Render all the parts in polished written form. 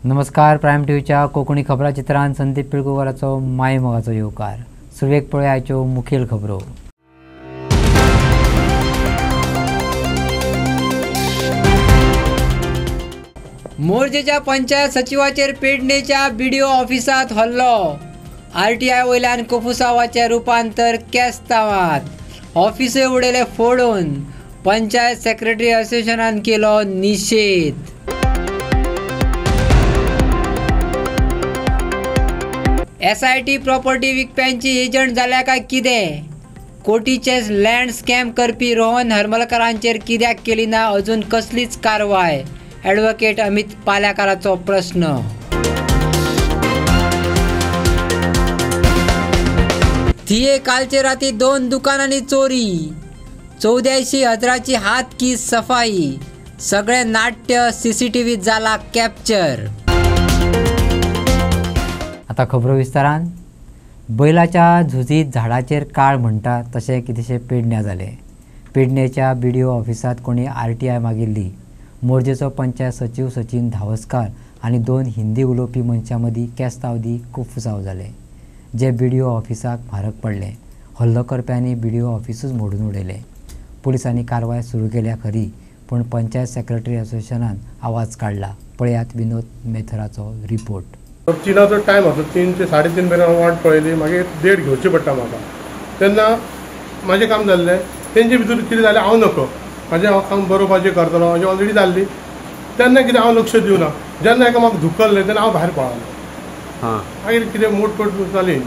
नमस्कार. प्रायम टीव्हीच्या कोकणी खबरां चित्रांत संदीप पिळगुवराचो माय मोगाचो येवकार. सुरवेक पळय आयच्यो मुखेल खबरो. मोर्जेच्या पंचायत सचिवाचेर पेडणेच्या बीडीओ ऑफिसात हल्लो. आरटीआय वयल्यान कोफुसावाचें रुपांतर केस्तांवांत. ऑफिसय उडयले फोडून. पंचायत सेक्रेटरी असोसिएशनान केलो निशेध. SIT प्रॉपर्टी विकप्यांची एजंट जाल्या काय कितें? कोटीचे लँड स्कॅम करपी रोहन हरमलकरांचेर कित्याक केली ना अजून कसलीच कारवाय? ॲडव्होकेट अमित पाल्याकाराचो प्रश्न. थिये कालचे राती 2 दुकानांनी चोरी. 84,000ची हात कीस सफाई. सगळे नाट्य CCTVत जाला कॅप्चर. आता खबरो विस्तारान. बैलाच्या झुजीत झाडाचेर काळ म्हणटा तशें कितेंशे पेडण्या जाले. पेडणेच्या BDO ऑफिसात कोणी RTI मागिल्ली. मोर्जेचो पंचायत सचिव सचिन धावस्कार आनी 2 हिंदी उलोवपी मनशां मदीं केस्तावदी कुफुसांव जाले, जे BDO ऑफिसाक म्हारग पडले. हल्लो करप्यांनी BDO ऑफिसूच मोडून उडयले. पुलिसांनी कारवाय सुरू केल्या खरी, पूण पंचायत सेक्रेटरी असोसिएशनान आवाज काडला. पळयात विनोद मेथराचो रिपोर्ट. चिनाचो टायम असो 3 ते 3:30 मेरेन वाट पळयली. मागीर डेट घेवची पडटा म्हाका. तेन्ना म्हाजें काम जाल्लें. तेंचे भितर कितें जालें हांव नको. हांव काम बरोवपाचें करतलो हांवें ऑलरेडी जाल्ली. तेन्ना कितें हांव लक्ष दिवना. जेन्ना एका म्हाका धुकल्लें तेन्ना हांव भायर पळालो. मागीर कितें मोटपट जाली.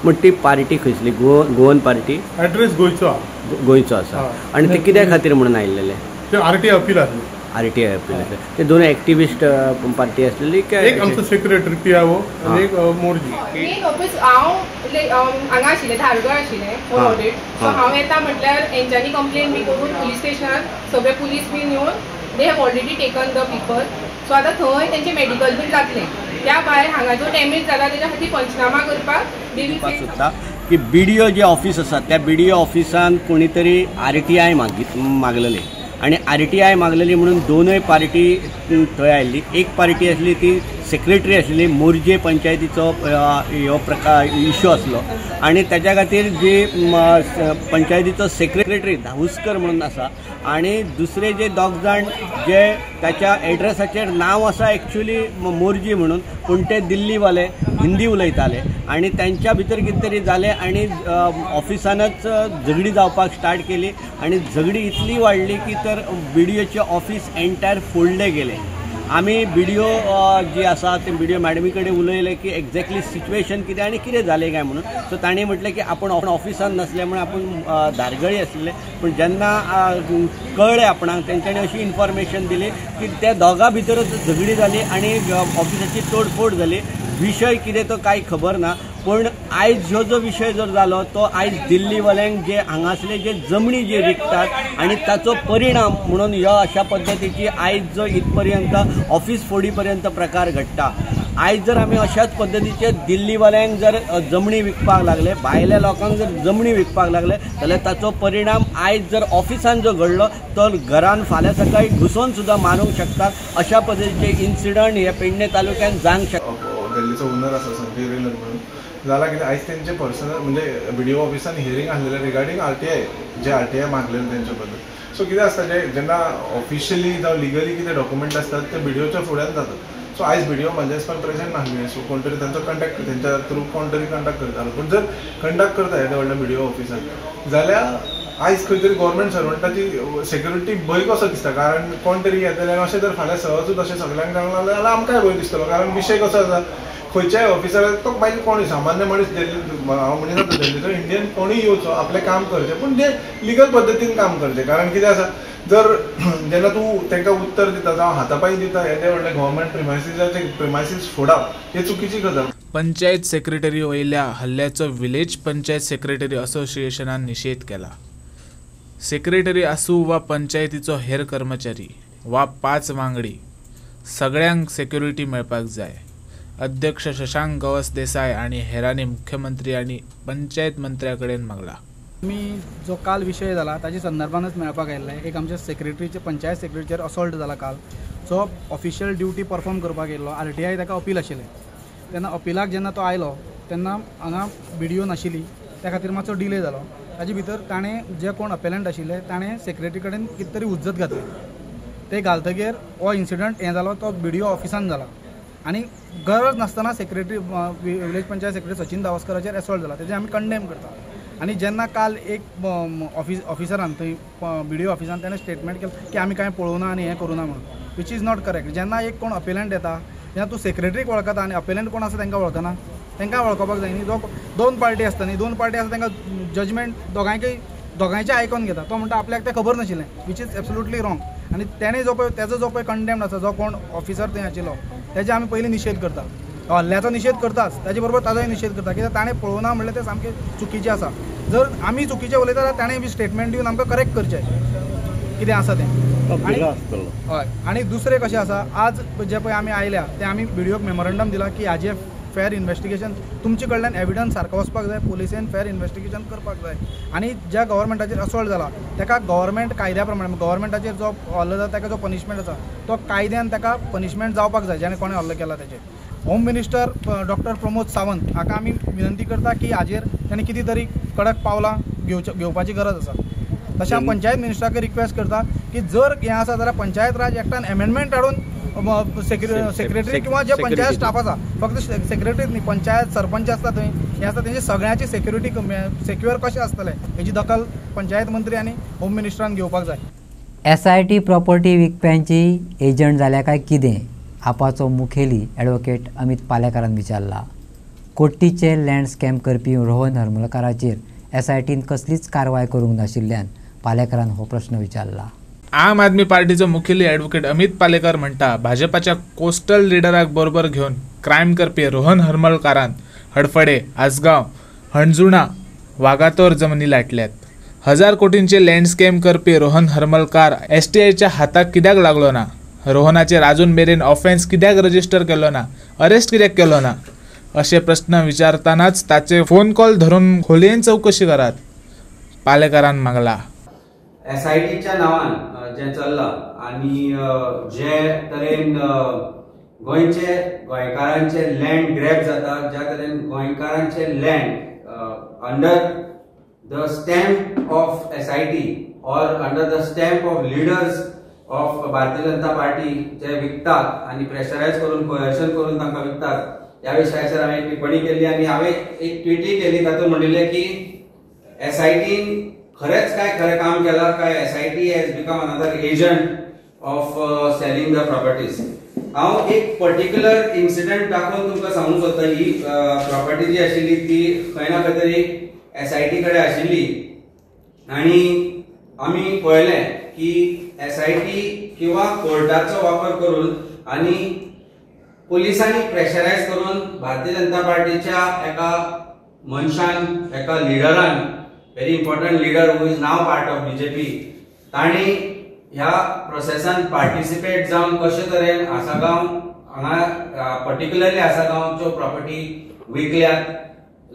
मग ती पार्टी खंयसली? गोवन पार्टी? एड्रेस गोंयचो आसा. आनी ते कित्या खातीर म्हणून आयिल्ले? ते RTI अपील आसली. RTI appeal. ते 2 एक्टिविस्ट पार्टी आसलेली काय? एक आमचो सेक्रेटरी PIO आनी एक मोर्जी. मेन ऑफिस हांव हांगा आशिल्लें, धारगळ आशिल्लें ऑडिट. सो हांव येता म्हटल्यार हेंच्यांनी कंप्लेन बी करून पुलीस स्टेशनार सगळे पुलीस बीन येवन they have already taken the people. So आतां थंय तेंचें मेडिकल बीन जातलें. त्या भायर हांगा जो डॅमेज जाला तेच्या खातीर पंचनामा करपाक सोदता की BDO जे ऑफिस आसा त्या BDO ऑफिसान कोणी तरी RTI मागलेले आणि RTI मागलेली म्हणून 2 पार्टी थंय आयिल्ली. एक पार्टी आसली ती सेक्रेटरी आसलेली. मोर्जे पंचायतीचो हो प्रकार इश्यू आसलो आणि त्याच्या खातीर जे पंचायतीचो सेक्रेटरी धावस्कर म्हणून आसा आणि दुसरे जे 2 जाण जे त्याच्या एड्रेसाचेर नाव आसा एक्चुअली मोर्जी म्हणून, पूण ते दिल्लीवाले हिंदी उलयताले आणि त्यांच्या भितर कितें तरी जालें आणि ऑफिसानच झगडी जावपाक स्टार्ट केली आणि झगडी इतली वाडली की तर BDOचे ऑफिस एंटायर फोडले गेले. आम्ही BDO जी आसा ते BDO मॅडमी कडेन उलयले की एक्झॅक्टली सिच्युएशन कितें आनी कितें जालें काय म्हणून. सो ताणें म्हटलें की आपण ऑफिसान नसले म्हणून आपण धारगळी आसले. पण जेन्ना कळ्ळें आपणाक तेंच्यांनी अशी इन्फॉर्मेशन दिली की त्या दोगां भितरच झगडी जाली आणि ऑफिसाची तोडफोड जाली. विशय कितें तो कांय खबर ना. पण आयज ह्यो जो विशय जर जालो तो आयज दिल्लीवाल्यांक जे हांगासले जे जमनी जे विकतात आणि ताचो परिणाम म्हणून ह्यो अशा पद्दतीची आयज जो इथपर्यंत ऑफिस फोडी पर्यंत प्रकार घडटा. आयज जर आमी अशाच पद्दतीचे दिल्लीवाल्यांक जर जमनी विकपाक लागले, भायल्या लोकांक जर जमनी विकपाक लागले जाल्यार ताचो परिणाम आयज जर ऑफिसान जो घडलो तर घरान फाल्यां सकाळी घुसोवन सुद्दां मारूंक शकतात. अशा पद्दतीचे इन्सिडंट हे पेडणे तालुक्यात जावंक शकतात. दिल्लीचो ओनर आसा संजय रेलर म्हणून जाला कितें आयज तेंचे पर्सनल म्हणजे BDO ऑफिसान हियरिंग आसलेलें रिगार्डींग RTI जे RTI मागलेले तेंचे बद्दल. सो कितें आसता जेन्ना ऑफिशियली जावं लिगली कितें डॉक्युमेंट आसतात ते BDOच्या फुड्यान जातात. सो आयज BDO म्हाज्या दिसपाक प्रेझेंट नासली. सो कोण तरी तांचो कंटॅक्ट तेंच्या थ्रू कोण तरी कंडक्ट करतालो. पूण जर कंडक्ट करता येदे व्हडल्या BDO ऑफिसान जाल्यार आयज खंय तरी गव्हर्मेंट सर्वंटाची सेक्युरिटी भंय कसो दिसता. कारण कोण तरी येतले आनी अशें जर फाल्यां सहजूच अशें सगळ्यांक जावंक लागलें जाल्यार आमकांय भंय दिसतलो. कारण विशय कसो आसा खंयच्याय ऑफिसराक तो मागीर कोणूय सामान्य मनीस हांव म्हणिना दिल्लीचो इंडियन कोणूय येवचो आपलें काम करचें, पूण ते लिगल पद्दतीन काम करचें. कारण कितें आसा जर जेन्ना तूं तांकां उत्तर दिता जावं हातापाई दिता येदे व्हडले गव्हर्मेंट प्रिमायसीस फोडप हे चुकीची गजाल. पंचायत सेक्रेटरी वयल्या हल्ल्याचो विलेज पंचायत सेक्रेटरी असोसिएशनान निशेध केला. सेक्रेटरी आसूं वा पंचायतीचो हेर कर्मचारी वा 5 वांगडी सगळ्यांक सेक्युरिटी मेळपाक जाय. अध्यक्ष शशांक गवस देसाय आणि हेरांनी मुख्यमंत्री आणि पंचायत मंत्र्या कडेन मागला. मी जो काल विषय झाला ताच्या संदर्भानच मेळपाक आयिल्ले. एक आमच्या सेक्रेटरीचे पंचायत सेक्रेटरीचेर असॉल्ट जाला काल. जो ऑफिशियल ड्युटी परफॉर्म करपाक येयल्लो RTI ताका अपील आशिल्लें तेन्ना अपिलाक जेन्ना तो आयलो तेन्ना हांगा BDO नाशिल्ली त्या खातीर मातसो डिले जालो ताजे भितर ताणें जे कोण अपेलंट आशिल्ले ताणें सेक्रेटरी कडेन कितें तरी उज्जत घातली ते घालतकीर हो इन्सिडंट हें जालो तो BDO ऑफिसान जाला आनी गरज नासतना secretary village panchayat secretary Sachin दावस्कराचेर एसॉल्ट जाला तेजें आमी कंडेम करता आनी जेन्ना काल एक ऑफिसरान थंय BDO ऑफिसान ताणें स्टेटमेंट केलें की आमी कांय पळोवना आनी हें करूना म्हणून विच इज नॉट करेक्ट जेन्ना एक कोण अपेलंट येता जेन्ना तूं सेक्रेटरीक वळखता आनी अपेलंट कोण आसा तांकां वळखना तांकां वळखपाक जाय न्ही जो दोन पार्टी आसता न्ही दोन पार्टी आसा तांकां जजमेंट दोगांयचें आयकून घेता तो म्हणटा आपल्याक तें खबर नाशिल्लें विच इज एब्सोल्युटली रॉंग आनी तेणें जो पळय तेजो जो पळय कंडेम्ड आसा जो कोण ऑफिसर थंय आशिल्लो तेजे आमी पयलीं निशेध करता हल्ल्याचो निशेध करताच ताजे बरोबर ताजोय निशेध करता कित्याक ताणें पळोवना म्हणल्यार तें सामकें चुकीचें आसा जर आमी चुकीचें उलयता जाल्यार ताणें बी स्टेटमेंट दिवन आमकां करेक्ट करचें कितें आसा तें हय आनी दुसरें कशें आसा आज जे पळय आमी आयल्या ते आमी BDOक मेमोरंडम दिला की हाजें फेर इन्वेस्टिगेशन तुमचे कडल्यान एविडन्स सारको वचपाक जाय पुलिसेन फेर इन्वेस्टिगेशन करपाक जाय आनी ज्या गव्हर्मेंटाचेर असॉल्ट जाला ताका गव्हर्मेंट कायद्या प्रमाणे गव्हर्मेंटाचेर जो हल्लो जाता ताका जो पनिशमेंट आसा तो कायद्यान ताका पनिशमेंट जावपाक जाय जेणे कोणें हल्लो केला तेजेर home minister doctor Pramod Sawant हाका आमी विनंती करता की हाजेर ताणें कितें तरी कडक पावलां घेवपाची गरज आसा तशें हांव पंचायत मिनिस्टराक रिक्वेस्ट करता की जर हें आसा जाल्यार पंचायत राज एक्टान एमेंडमेंट हाडून सेक्रेटरी किंवा जे पंचायत स्टाफ आसा फक्त सेक्रेटरीच न्ही पंचायत सरपंच आसता थंय हे आसता तेंची सगळ्यांची सेक्युरिटी सेक्युअर कशें आसतलें हेची दखल पंचायत मंत्री आनी होम मिनिस्टरान घेवपाक जाय SIT प्रॉपर्टी विकप्यांची एजंट जाल्या काय कितें आपाचो मुखेली ॲडव्होकेट अमित पालेकारान विचारला कोट्टीचे लँड स्कॅम करपी रोहन हरमलकाराचेर SITन कसलीच कारवाय करूंक नाशिल्ल्यान पालेकारान हो प्रश्न विचारला आम आदमी पार्टीचो मुखेली ॲडव्होकेट अमित पालेकर म्हणटा भाजपाच्या कोस्टल लिडराक बरोबर घेवन क्रायम करपी रोहन हरमलकारान हडफडे आसगांव हणजुणा वागातोर जमनी लाटल्यात 1000 कोटींचे लँड स्कॅम करपी रोहन हरमलकार STIच्या हाताक कित्याक लागलो ना रोहनाचेर अजून मेरेन ऑफेन्स कित्याक रजिस्टर केलो ना अरेस्ट कित्याक केलो ना असे प्रश्न विचारतानाच ताचे फोन कॉल धरून खोलयेन चवकशी करात पालेकारान मागला SITच्या नांवान जें चल्लां आनी जे तरेन गोंयकारांचे लँड ग्रॅब जाता ज्या तरेन गोंयकारांचे land under the stamp of SIT or under the stamp of leaders of Bharatiya Janata party जे विकतात आनी प्रेशरायज करून कोयर्शन करून तांकां विकतात ह्या विशयाचेर हांवें एक टिप्पणी केल्ली आनी हांवें एक ट्विटूय केली तातूंत म्हणिल्लें की SITन खरेंच काय खरें काम केलां काय SIT has become another agent of selling the properties हांव एक पर्टिक्युलर इन्सिडंट दाखोवन तुमकां सांगूंक सोदता ही प्रॉपर्टी जी आशिल्ली ती खंय ना खंय तरी SIT कडेन आशिल्ली आनी आमी पळयलें की SIT किंवा कोर्टाचो वापर करून आनी पुलिसांनी प्रेशरायज करून भारतीय जनता पार्टीच्या एका मनशान एका लिडरान very important leader who is now part of BJP ताणी ह्या प्रोसेसान पार्टिसिपेट जावन कशे तरेन आसागांव हांगा पर्टिक्युलरली आसागांवच्यो प्रॉपर्टी विकल्यात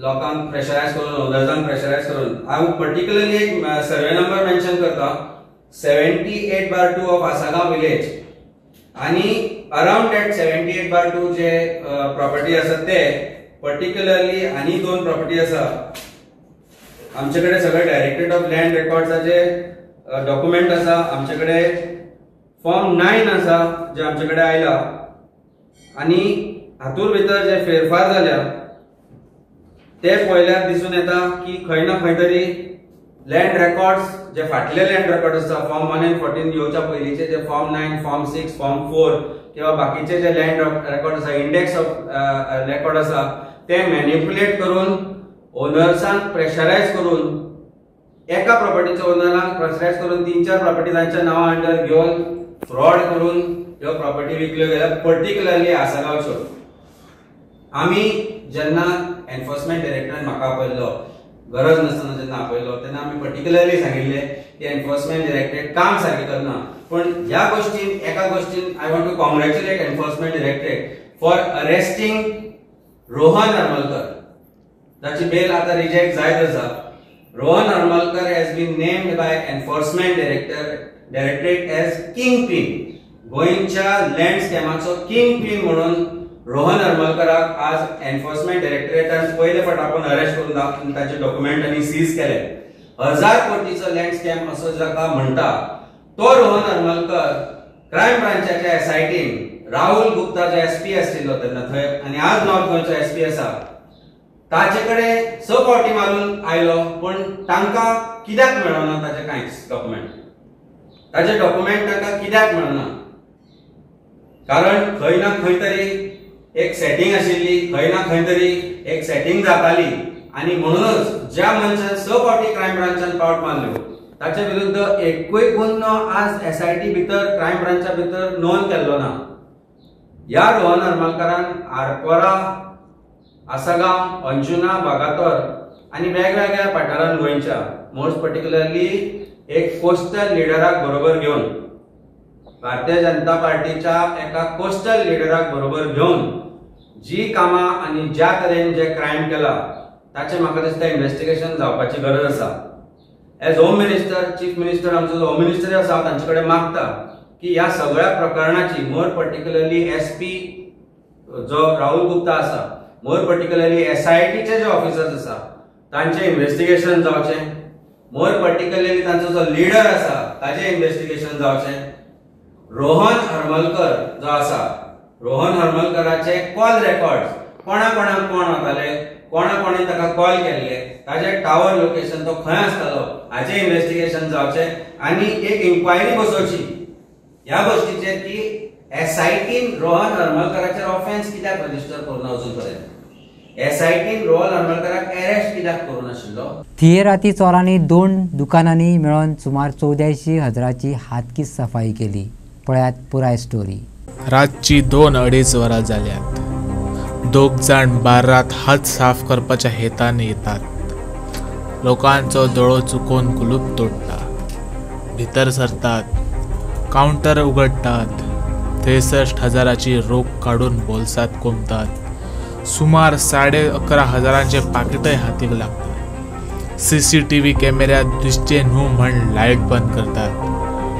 लोकांक प्रेशरायज करून ओनर्सांक प्रेशरायज करून हांव पर्टिक्युलरली एक सर्वे नंबर मेन्शन करता 78/2 ऑफ आसागांव विलेज आनी अराउंड दॅट 78/2 जे प्रॉपर्टी आसा ते पर्टिक्युलरली आनी 2 प्रॉपर्टी आसा आमच्याकडे सगळे डायरेक्टरेट ऑफ लँड रेकॉर्ड्साचे डॉक्युमेंट आसा आमच्याकडे फॉर्म 9 आसा जे आमच्याकडे आयला आनी हातूंत भितर जे फेरफार जाल्या ते पळयल्यार दिसून येता की खंय ना खंय तरी लँड रेकॉर्ड्स जे फाटले लँड रेकॉर्ड आसा फॉर्म 1 and 14 येवच्या पयलींचे जे फॉर्म 9 फॉर्म 6 फॉर्म 4 किंवा बाकीचे जे लँड रेकॉर्ड आसा इंडेक्स ऑफ रेकॉर्ड आसा ते मॅनिप्युलेट करून ओनर्सांक प्रेशरायज करून एका प्रॉपर्टीच्या ओनरांक प्रेशरायज करून 3-4 प्रॉपर्टी तांच्या नांवा अंडर घेवन फ्रॉड करून ह्यो प्रॉपर्टी विकल्यो गेल्या पर्टिक्युलरली आसागांवच्यो आमी जेन्ना एनफोर्समेंट डायरेक्टरान म्हाका आपयल्लो गरज नासतना जेन्ना आपयल्लो तेन्ना आमी पर्टिक्युलरली सांगिल्लें की एनफोर्समेंट डायरेक्टरेट काम सारकें करना पण ह्या गोष्टीन एका गोष्टीन I want to congratulate Enforcement Directorate for arresting Rohan Harmalkar जाची बेल आता रिजेक्ट जायत आसा Rohan Harmalkar has been named by Enforcement Directorate as kingpin गोंयच्या लँड स्कॅमाचो किंग पिन म्हणून रोहन हरमलकराक आज एन्फोर्समेंट डायरेक्टरेटान पयले फावट अरेस्ट करून ताचे डॉक्युमेंट आनी सीज केले. 1000 कोटीचो लँड स्कॅम असो जाका म्हणटा तो रोहन हरमलकर क्रायम ब्रांचाच्या SITन राहुल गुप्ता जो SP आशिल्लो तेन्ना थंय आनी आज नॉर्थ गोंयचो SP आसा ताचे कडेन 6 फावटी मारून आयलो, पण तांकां कित्याक मेळना ताचे कांयच डॉक्युमेंट, ताचे डॉक्युमेंट तांकां कित्याक मेळना? कारण खंय ना खंय तरी एक सेटिंग आशिल्ली, खंय ना खंय तरी एक सेटिंग जाताली आनी म्हणूनच ज्या मनशान 6 फावटी क्रायम ब्रांचान पावट मारल्यो ताचे विरुद्ध एकूय गुन्हो आज SIT भितर क्रायम ब्रांचा भितर नोंद केल्लो ना. ह्या रोहन हरमलकरान आरपोरा, आसागांव, अंजुना, बागातोर आनी वेगवेगळ्या वाठारांत गोंयच्या मोस्ट पर्टिक्युलरली एक कोस्टल लिडराक बरोबर घेवन भारतीय जनता पार्टीच्या एका कोस्टल लिडराक बरोबर घेवन जी कामां आनी ज्या तरेन जे क्रायम केला ताचे म्हाका दिसता इन्व्हेस्टिगेशन जावपाची गरज आसा. As home minister, chief minister आमचो जो होम मिनिस्टर आसा तांचे कडेन मागता की ह्या सगळ्या प्रकरणाची मोर पर्टिक्युलरली SP जो राहुल गुप्ता आसा, मोर पर्टिक्युलरली SITचे जे ऑफिसर्स आसा तांचे इन्व्हेस्टिगेशन जावचें, मोर पर्टिक्युलरली तांचो जो लीडर आसा ताचे इन्व्हेस्टिगेशन जावचें. रोहन हरमलकर जो आसा, रोहन हरमलकराचे कॉल रेकॉर्ड्स कोणा कोणाक कोण वताले, कोणा कोणी ताका कॉल केल्ले, ताजे टावर लोकेशन तो खंय आसतालो हाचे इन्व्हेस्टिगेशन जावचें आनी एक इन्क्वायरी बसोवची ह्या गोष्टीचेर की SITन रोहन हरमलकराचेर ऑफेन्स कित्याक रजिस्टर करून अजून पर्यंत, SITन रोहन हरमलकराक अरेस्ट कित्याक करून नाशिल्लो. थियेराती चोरांनी 2 दुकानांनी मेळोन सुमार 84,000ची हातकी सफाई केली. पळयात पुराय स्टोरी. रातची 2-2.5 वरां जाल्यात. 2 जाण बारात हात साफ करपाच्या हेतान येतात. लोकांचो दोळो चुकोवन कुलूप तोडटा, भितर सरतात, काउंटर उगडटात, 63,000ची रोख काढून बोल्सात कोंबतात. सुमार 11,500चे पाकिटय हातीक लागतात. CCTV कॅमेऱ्यात दिसचे न्हू म्हण लायट बंद करतात,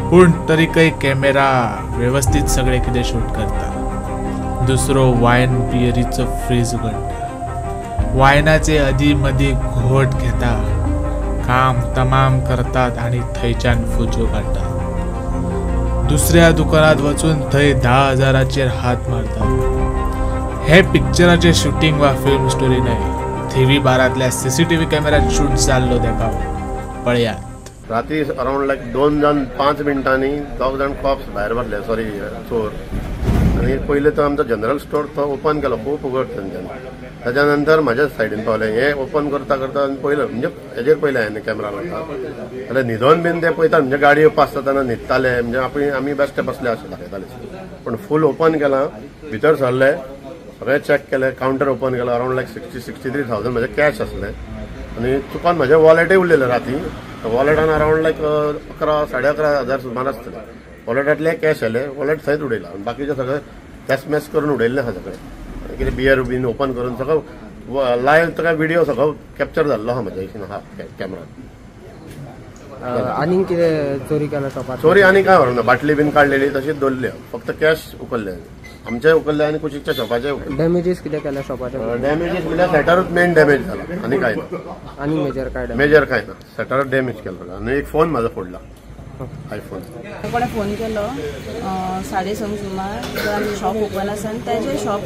पूण तरीकय कॅमेरा व्यवस्थित सगळे कितें शूट करता. दुसरो वायन बियरीचो फ्रीज उगडटा, वायनाचे अदी मदी घोट घेता, काम तमाम करतात आणि थंयच्यान फुज्यो काडटात. दुसऱ्या दुकानात वचून थंय 10,000चेर हात मारतात. हे पिक्चराचे शूटिंग वा फिल्म स्टोरी न्हय, TV बारातल्या CCTV कॅमेऱ्यात शूट जाल्लो देखाव. पळयात. राती अराउंड 2 जावन 5 मिनटांनी 2 जाण कॉप्स भायर मारले, सॉरी चोर. आनी पयले तो आमचो जनरल स्टोर तो ओपन केलो, खूब उगड तेंच्यान. ताच्या नंतर म्हाज्या सायडीन पावले. हे ओपन करता करता पयलें म्हणजे हेजेर पयलें हांवें कॅमेरा लावता जाल्यार न्हिदोन बीन ते पळयता, म्हणजे गाडी येवपा आसतना न्हिदताले, म्हणजे आमी बेश्टे बसले अशें दाखयताले. पण फूल ओपन केलां, भितर सरले, सगळें चॅक केलें, काउंटर ओपन केलो. अराउंड 63,000 म्हजे कॅश आसले आनी चुकोन म्हजे वॉलेटूय उरलेले राती. वॉलेटान अराउंड 11,000-11,500 सुमार आसतले. वॉलेटांतले कॅश आयले, वॉलेट थंयच उडयला आनी बाकीचे सगळे कॅश मॅश करून उडयल्ले आहा सगळे. कितें बियर बीन ओपन करून सगळं लायव्ह ताका व्हिडिओ सगळो कॅप्चर जाल्लो आहा म्हज्या हितून आहा कॅमेरान. आनीक कितें चोरी केला शॉपार? चोरी आनी काय व्हरोंक ना, बाटली बीन काडलेली तशीच दवरली, फक्त कॅश उकल्ले. आमचे उकल्ले आनी कुशीकच्या शॉपाचे उकल्ले. डॅमेजीस कितें केल्या शॉपाचे? डॅमेजीस म्हणजे सेटरूच मेन डॅमेज जाला, आनी काय ना. आनी मेजर काय? मेजर काय ना, सेटरूच डॅमेज केलो आनी एक फोन म्हाजो फोडला, आयफोन. कोणें फोन केलो 6:30 सुमार, आनी शॉप ओपन आसा आनी तेजे शॉप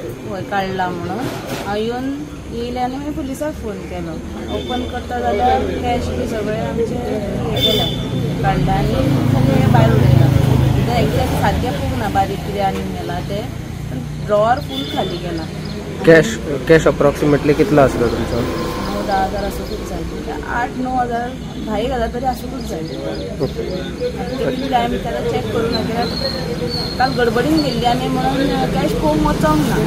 काडला म्हणून हांव येयलें आनी मागीर पुलिसाक फोन केलो. ओपन करता जाल्यार कॅश बी सगळें आमचें हें केलें, काडलें आनी सगळें भायर उडयलां. तें एक्झॅक्ट सारकें पळोवंक ना बारीक कितें आनी मेला तें, ड्रॉवर फूल खाली केला. कॅश अप्रॉक्सिमेटली कितलो आसलो तुमचो? 10,000 आसूंकूच जाय, 8-9,000 10,000 तरी आसूंकूच जाय. कितले टायम त्याला चॅक करून कित्याक काल गडबडीन गेल्ली आमी म्हणून कॅश पळोवंक वचोंक ना.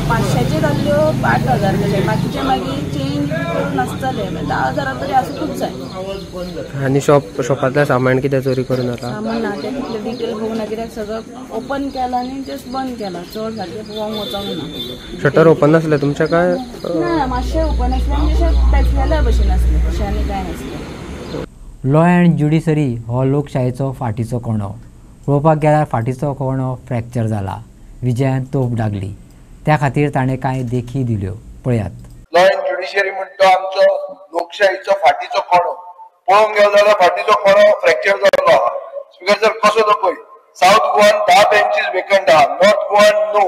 500चे जाल्ल्यो 8,000 कशे, बाकीचे मागीर चेंज करून आसतले, 10,000 तरी आसूंकूच जाय. आनी शॉपांतलें सामान कितें चोरी करून आता? सामान ना, तें तितलें डिटेल पळोवंक ना, कित्याक सगळं ओपन केलां आनी जस्ट बंद केलां, चड सारकें पळोवंक वचोंक ना. शटर ओपन नासलें तुमचें काय? ना, मातशें ओपन आसलें आनी जशें पेटलेल्या भशेन आसलें, तशें आनी कांय नासलें. लॉ अँड ज्युडिशरी हो लोकशायेचो फाटीचो कोणो. पळोवपाक गेल्यार फाटीचो कणो फ्रॅक्चर जाला. विजयान तोप डागली. त्या खातीर ताणें कांय देखी दिल्यो. पळयात. लॉ अँड ज्युडिशियरी म्हणटा आमचो लोकशाहीचो फाटीचो कणो. पळोवंक गेलो जाल्यार फाटीचो कणो फ्रॅक्चर जाल्लो आहा. स्पीकर सर कसो तो पळय. साउथ गोवान 10 बेंचीस वेकंट आहा. नॉर्थ गोवान नो.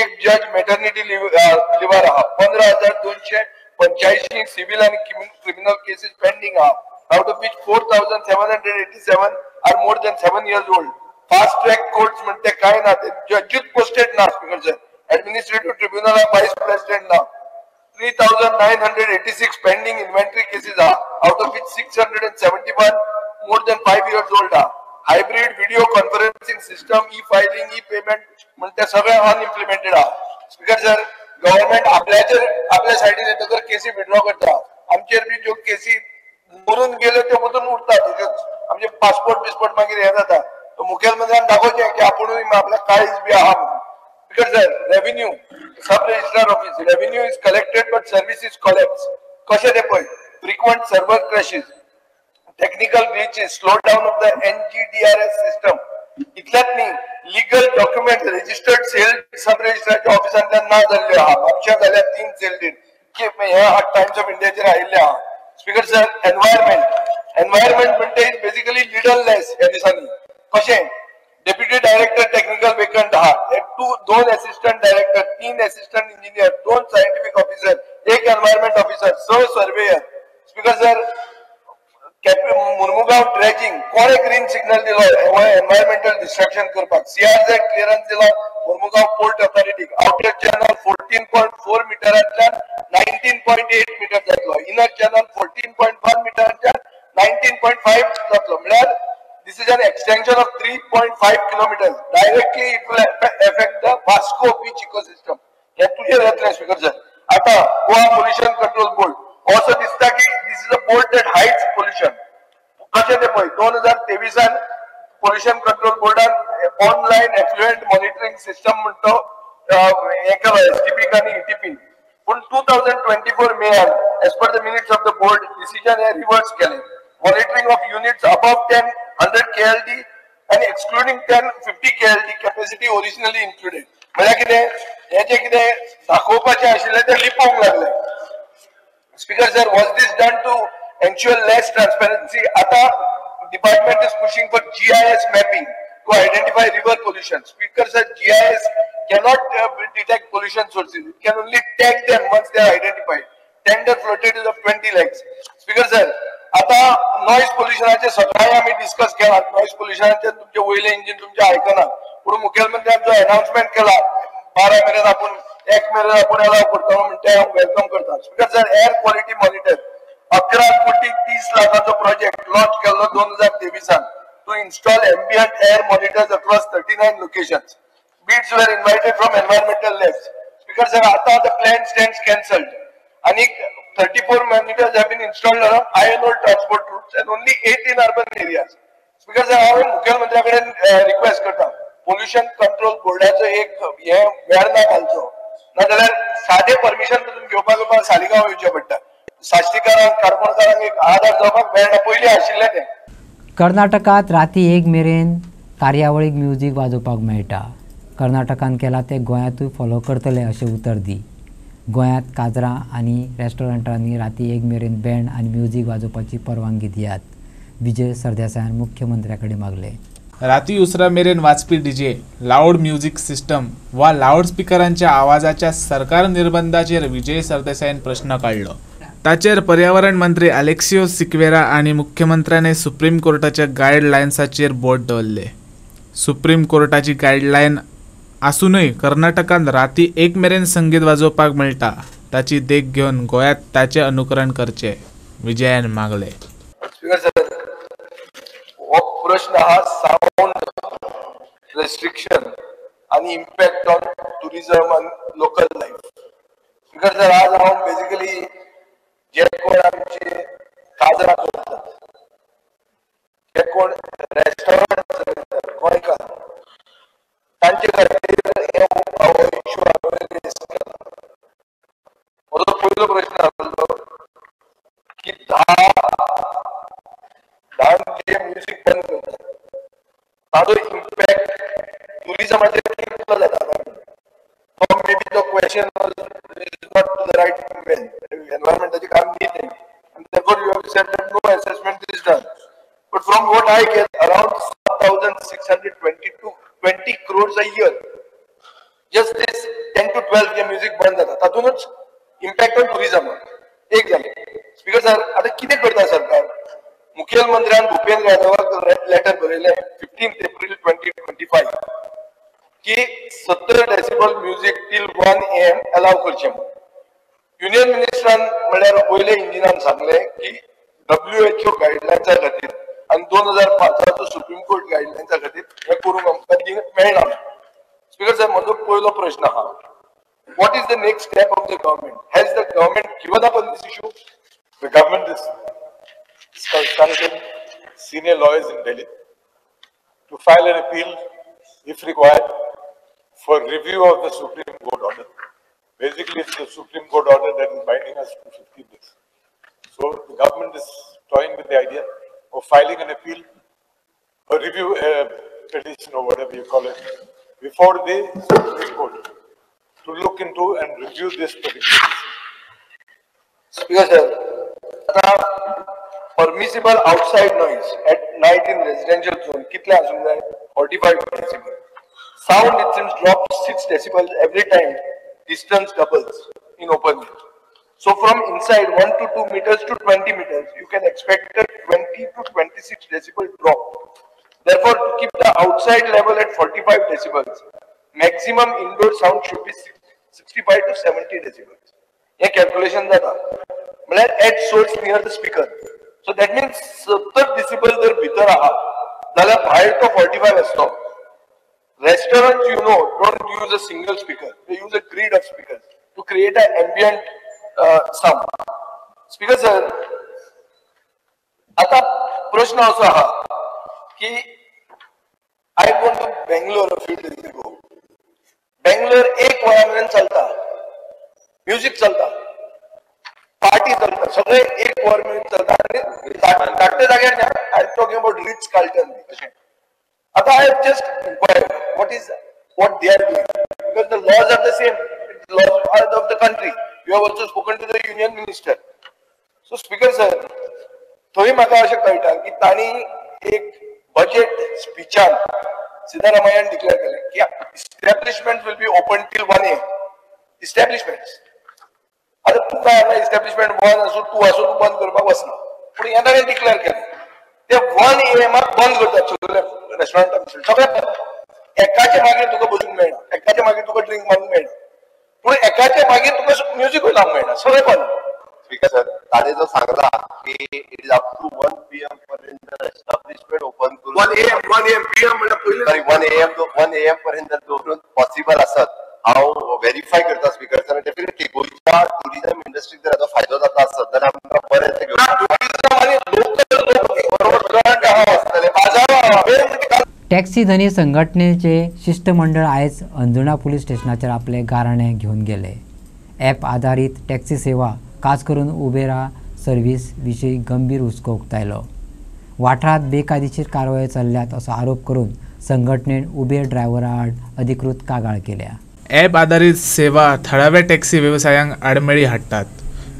एक जज मॅटर्निटी लिव्हार आहा. 15,285 सिव्हिल आणि क्रिमिनल केसेस पेंडिंग आहा. Out of which 4,787 are more than 7 years old. Fast track courts म्हणते काय ना ते जजूच पोस्टेड ना. स्पीकर सर एडमिनिस्ट्रेटिव्ह ट्रिब्युनलाक वायस प्रेसिडेंट ना. 3,986 पेंडिंग इन्व्हेंटरी केसेस आहा. Out of which 671 more than 5 years old आहा. Hybrid video conferencing system, e filing, E payment म्हणते सगळे अनइम्प्लिमेंटेड आहा. स्पीकर सर गव्हर्नमेंट आपल्या सायडीन येतकर केसी विड्रॉ करता. आमचेर बी ज्यो केसी मरून गेल्यो त्यो मधून उरतात. आमचे पासपोर्ट मागीर हे जाता. तो मुखेलमंत्र्यान दाखोवचें की आपुणूय आपल्या काळीज बी आहा म्हणून. Speaker sir revenue sub registrar office revenue is collected but service is collapse. कशें ते पळय. Frequent server crashes, technical glitches, slow down of the NGDRS system. इतल्याच न्ही legal document registered sale sub रजिस्ट्रारच्या ऑफिसांतल्यान ना जाल्ल्यो आहा. म्हापश्या जाल्यार 3 सेल डीड की हे टाइम्स ऑफ इंडियाचेर आयिल्ले आहा. स्पीकर सर एनवायरमेंट म्हणते इज बेसिकली लिडरलेस ह्या दिसांनी. कशें डेप्युटी डायरेक्टर टेक्निकल वेकंट आहा. 2 assistant director, 3 assistant engineer, 2 scientific officer, 1 environment officer, 6 surveyor. Speaker sir Mormugao dredging कोणे ग्रीन सिग्नल दिलो एनवायरमेंटल डिस्ट्रक्शन करपाक. CRZ क्लिअरन्स दिलो मुर्मुगांव पोर्ट ऑथॉरिटीक. आउटर चॅनल 14.4 मिटरांतल्यान 19.8 मीटर जातलो. इनर चॅनल 14.1 मिटरांतल्यान 19.5 जातलो. म्हळ्यार this is an extension of 3.5 kilometers. Directly it will affect the Vasco beach ecosystem. हे तुझे जातले स्पीकर सर. आता गोवा पोल्युशन कंट्रोल बोर्ड असो दिसता की this is a board that hides pollution. कशें ते पळय 2023 पोल्युशन कंट्रोल बोर्डान ऑनलायन एफ्लुएंट मॉनिटरिंग सिस्टम म्हणतो हे केलो STP आणि ETP. पूण 2024 मेयान as per the minutes of the board decision हे रिवर्स केले. Monitoring of units above 100 KLD and excluding 50 KLD capacity originally included. म्हणजे कितें हे जे कितें दाखोवपाचें आशिल्लें तें लिपोवंक लागलें. Speaker sir was this done to ensure less transparency. आता department is pushing for GIS mapping to identify river pollution. Speaker sir, GIS cannot detect pollution sources. It can only tag them once they are identified. Tender floated is of 20 lakhs. Speaker sir, आता noise पोल्युशनाचे सगळे आम्ही discuss केला. Noise पोल्युशनाचे तुमचे वयले engine तुमचे आयकना. पूण मुखेलमंत्र्यान जो अनाउन्समेंट केला 12 मेरेन आपण 1 मेरेन आपण अलाव करतलो म्हणते हांव वेलकम करता. Speaker sir air quality monitor 11,30,00,000 project launch केलो 2023 to install ambient air monitors across 39 locations. Bids were invited from environmental labs. Speaker sir आता द प्लॅन स्टँड्स कॅन्सल्ड आणि 34 monitors have been installed around iron ore transport routes and only 8 in urban areas. Speaker sir, हांव मुखेलमंत्र्याकडे request करता pollution control बोर्डाचो एक हे वेळ ना घालचो. नाजाल्यार साधे परमिशन तुमकां घेवपाक सालिगांव येवचें पडटा. साश्टीकारांक कारपणकारांक एक आधार जावपाक वेळ ना. पयलीं आशिल्लें तें. कर्नाटकात राती 1 मेरेन कार्यावळीक म्युझिक वाजोवपाक मेळटा. कर्नाटकान केला ते गोंयांतूय फॉलो करतले अशें उतर दी. गोंयांत काजरां आनी रेस्टॉरंटांनी राती 1 मेरेन बँड आनी म्युझिक वाजोवपाची परवानगी दियात. विजय सरदेसायान मुख्यमंत्र्याकडे मागले. राती उसरा मेरेन वाजपी DJ, लाऊड म्युझिक सिस्टम वा लाऊड स्पिकरांच्या आवाजाच्या सरकार निर्बंधाचेर विजय सरदेसायान प्रश्न काढलो. ताचेर पर्यावरण मंत्री अलेक्सियो सिक्वेरा आनी मुख्यमंत्र्याने सुप्रीम कोर्टाच्या गायडलायन्साचेर बोट दवरले. सुप्रीम कोर्टाची गायडलायन आसूनय कर्नाटकान राती 1 मेरेन संगीत वाजोवपाक मेळटा. ताची देख घेवन गोंयांत ताचे अनुकरण करचे विजयान मागले. हो प्रश्न हा साऊंड रेस्ट्रिक्शन आणि इम्पॅक्ट ऑन टुरिझम आणि लोकल लाईफ. स्पीकर सर आज हांव बेसिकली जे कोण आमचे काजरां करतात, जे कोण रेस्टॉरंट गोंयकार तांचे खातीर हे इश्यू हांवें रेज केला. म्हजो पयलो प्रश्न आसलो की 10 जे म्युझिक बंद करतात ताजो professional is not to the right way. Environment काम नीट आहे. And therefore you have said that no assessment is done. But from what I get, around 7,620 crores a year. Just this 10 to 12 जे music बंद जाता तातूनच impact on tourism एक झालं. Speaker sir आता किती करता सरकार? मुख्यमंत्र्यान भूपेंद्र यादवाक लेटर बरयलें 15 एप्रिल 2025 की 70 decibel music till 1 AM allow करचें. युनियन मिनिस्टरान म्हळ्यार पयले इंजिनान सांगलें की WHO गायडलायन्सा खातीर आणि 2005 सुप्रीम कोर्ट गायडलायन्सा खातीर हे करूंक आमकां मेळना. स्पीकर सर म्हजो पयलो प्रश्न आहा, what is the next step of the government? Has the government given up on this issue? The government is consulting senior lawyers in Delhi to file an appeal, if required, for review of the Supreme Court order. Basically, it's the Supreme Court order that is binding us to 50 days. So the government is toying with the idea of filing an appeal, a review petition or whatever you call it, before the Supreme Court to look into and review this particular issue. Speaker sir, permissible outside noise at night in residential zone कितले आसूंक जाय? 45 decibel. Sound it seems drops 6 decibels every time distance doubles in open air. So from inside 1 to 2 meters to 20 meters, you can expect a 20 to 26 decibel drop. Therefore, to keep the outside level at 45 decibels, maximum indoor sound should be 65 to 70 decibels. Here calculation data. At source near the speaker. So that means 70 decibels there bhitar aha. Dala bhayar to 45 aslo. Restaurants, you know, don't use a single speaker. They use a grid of speakers to create an ambient sound. Speaker sir, आता प्रश्न असो आहा की I went to Bangalore a few days ago. Bangalore एक वरापर्यंत चलता, music चलता, party चलता, सगळे एक वरापर्यंत चलता आणि धाकटे जाग्यार I am talking about rich Carlton अशें. आता I have just inquired what they are doing because the laws are the same. The laws are of the country. You have also spoken to the union minister. So speaker sir, थंय म्हाका अशें कळटा की तांणी एक budget स्पीचान सिद्धरामय्यान declare केलें की establishment will be open till 1 AM. Establishments आता तूं काय हांगा इस्टॅब्लिशमेंट 1 आसूं 2 आसूं तूं बंद करपाक वचना, पूण ह्या ताणें डिक्लेअर केलें ते 1 AM बंद करतात सगळे रेस्टॉरंटां सगळे. एकाचे मागीर तुका बसूंक मेळना, एकाचे मागीर तुका ड्रिंक मारूंक मेळना, पूण एकाचे मागीर तुका म्युझिकूय लावंक मेळना, सगळे बंद. स्पीकर सर, ताणे जो सांगला की it is up to 1 PM पर्यंत एस्टॅब्लिशमेंट ओपन करून 1 AM PM म्हणजे पहिले सॉरी 1 AM पर्यंत दवरून पॉसिबल आसत. हांव व्हेरीफाय करता स्पीकर सर. डेफिनेटली गोंयच्या टुरिझम इंडस्ट्रीक जर हाचो फायदो जाता आसत जाल्यार आमकां बरें ते टुरिझम आणि लोकल बरोबर करंट आहा आसतले बाजार. टॅक्सी धनी संघटनेचे शिष्टमंडळ आयज अंजुणा पुलीस स्टेशनाचेर आपले गाराणे घेवन गेले. ॲप आधारीत टॅक्सी सेवा खास करून उबेरा सर्व्हिस विशीं गंभीर हुस्को उक्तायलो. वाठारांत बेकायदेशीर कारवायो चल्ल्यात असो आरोप करून संघटनेन उबेर ड्रायव्हरा आड अधिकृत कागाळ केल्या. ॲप आधारित सेवा थळाव्या टॅक्सी व्यवसायांक आडमेळी हाडटात,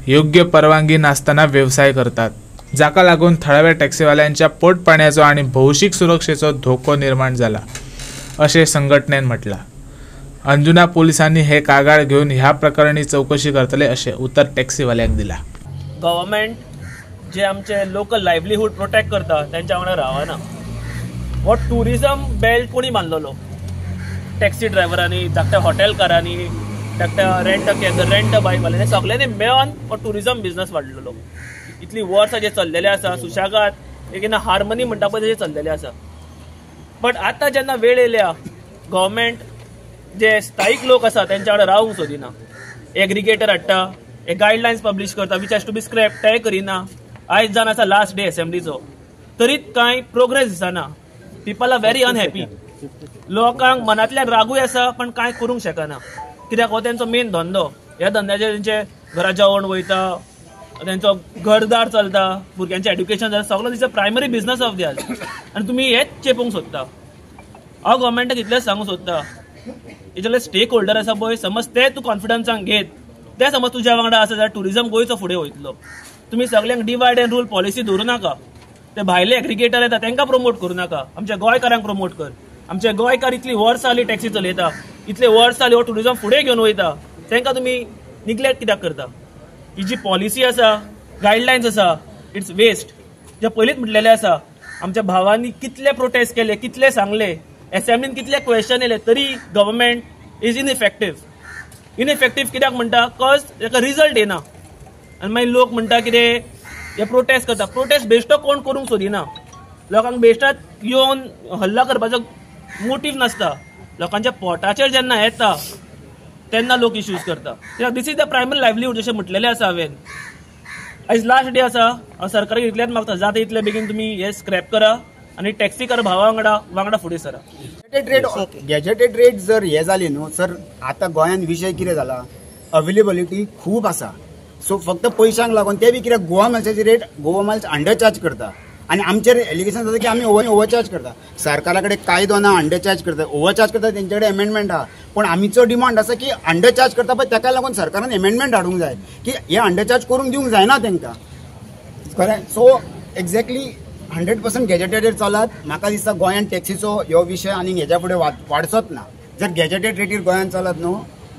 योग्य परवानगी नासतना व्यवसाय करतात, जाका लागून थळाव्या टॅक्सीवाल्यांच्या पोटपाण्याचो आणि भौशीक सुरक्षेचो धोको निर्माण जाला अशें संघटनेन म्हटलां. अंजुना पोलिसांनी हे कागाळ घेऊन ह्या प्रकरणी चौकशी करतले अशें उतर टॅक्सीवाल्यांक दिला. गव्हर्मेंट जे आमचे लोकल लायव्हलीहूड प्रोटेक्ट करता त्यांच्या वांगडा रावना. हो टुरिझम बेल्ट कोणी बांदलेलो? टॅक्सी ड्रायव्हरांनी, धाकट्या हॉटेलकारांनी, धाकट्या रेंट बायकवाल्यांनी सगळ्यांनी मेळून हो टुरिझम बिझनस वाडलेलो. इतली वर्सां जे चल्लेले आसा सुशेगाद एक हार्मनी म्हणटा पळय तशें चल्लेले आसा. बट आतां जेन्ना वेळ येयल्या गव्हर्मेंट जे स्थायीक लोक आसा तेंच्या वांगडा रावंक सोदिना. एग्रिगेटर हाडटा, एक गायडलायन्स पब्लीश करता which has to be scrap, तें करिना. आयज जावन आसा लास्ट डे असेंब्लीचो, तरीच कांय प्रोग्रेस दिसना. People are very unhappy. लोकांक मनांतल्यान रागूय आसा पण कांय करूंक शकना. कित्याक हो तेंचो मेन धंदो. ह्या धंद्याचेर तेंचे घरा जेवण वयता, तेंचो घरदार चलता, भुरग्यांचें एड्युकेशन जाता, सगळो तिचो प्रायमरी बिझनस ऑफ दियार. आनी तुमी हेच चेपोवंक सोदता. हांव गव्हर्मेंटाक इतलेंच सांगूंक सोदता हेजे स्टेक होल्डर आसा पळय, समज ते तूं कॉन्फिडन्सान घेत, ते समज तुज्या वांगडा आसा जाल्यार टुरिजम गोंयचो फुडें वयतलो. तुमी सगळ्यांक डिवायड एंड रूल पॉलिसी दवरूं नाका. ते भायले एग्रिगेटर येता तांकां प्रमोट करूं नाका, आमच्या गोंयकारांक प्रमोट कर. आमचे गोंयकार इतली वर्सां जालीं टॅक्सी चलयता, इतले वर्सां जालीं हो टुरिजम फुडें घेवन वयता, तांकां तुमी निग्लेक्ट कित्याक करता? ही जी पॉलिसी आसा, गायडलायन्स आसा, इट्स वेस्ट. जे पयलींच म्हटलेलें आसा, आमच्या भावांनी कितले प्रोटेस्ट केले, कितले सांगले, एसेंब्लीन कितले क्वेश्चन येले, तरी गव्हर्मेंट इज इनइफेक्टीव. इनइफेक्टीव कित्याक म्हणटा? बिकॉज ताका रिजल्ट येना. आनी मागीर लोक म्हणटा कितें, हे प्रोटेस्ट करता. प्रोटेस्ट बेश्टो कोण करूंक सोदिना. लोकांक बेश्टात येवन हल्ला करपाचो मोटीव नासता. लोकांच्या पोटाचेर जेन्ना येता तेन्ना लोक इश्यूज करता. This is the primary livelihood जशें म्हटलेलें आसा हांवें. आयज लास्ट डे आसा. हांव सरकाराक इतलेंच मागता, जाता इतले बेगीन तुमी हे स्क्रॅप करा आनी टॅक्सीकार भावा वांगडा फुडें सरा. गॅजेटेड रेट जर हे जाली न्हू सर, आतां गोंयांत विशय कितें जाला, अवेलेबिलिटी खूब आसा. सो फक्त पयशांक लागून ते बी कित्याक गोवा मायल्साची rate Goa Miles under charge करता आनी आमचेर एलिगेशन जाता की आमी ओव्हरचार्ज करता. सरकारा कडेन कायदो ना अंडर चार्ज करता, ओव्हरचार्ज करता तेंचे कडेन एमेंडमेंट आहा. पूण आमीचो डिमांड आसा की अंडर चार्ज करता पळय ताका लागून सरकारान एमेंडमेंट हाडूंक जाय की हे अंडर चार्ज करूंक दिवंक जायना तांकां. कळ्ळें? सो एक्झॅक्टली 100% गॅजेटेड चलत. म्हाका दिसता गोंयांत टॅक्सीचो ह्यो विशय आनी हेच्या फुडें वाडचोच ना. जर गॅजेटेड रेटीर गोंयांत चलत न्हू,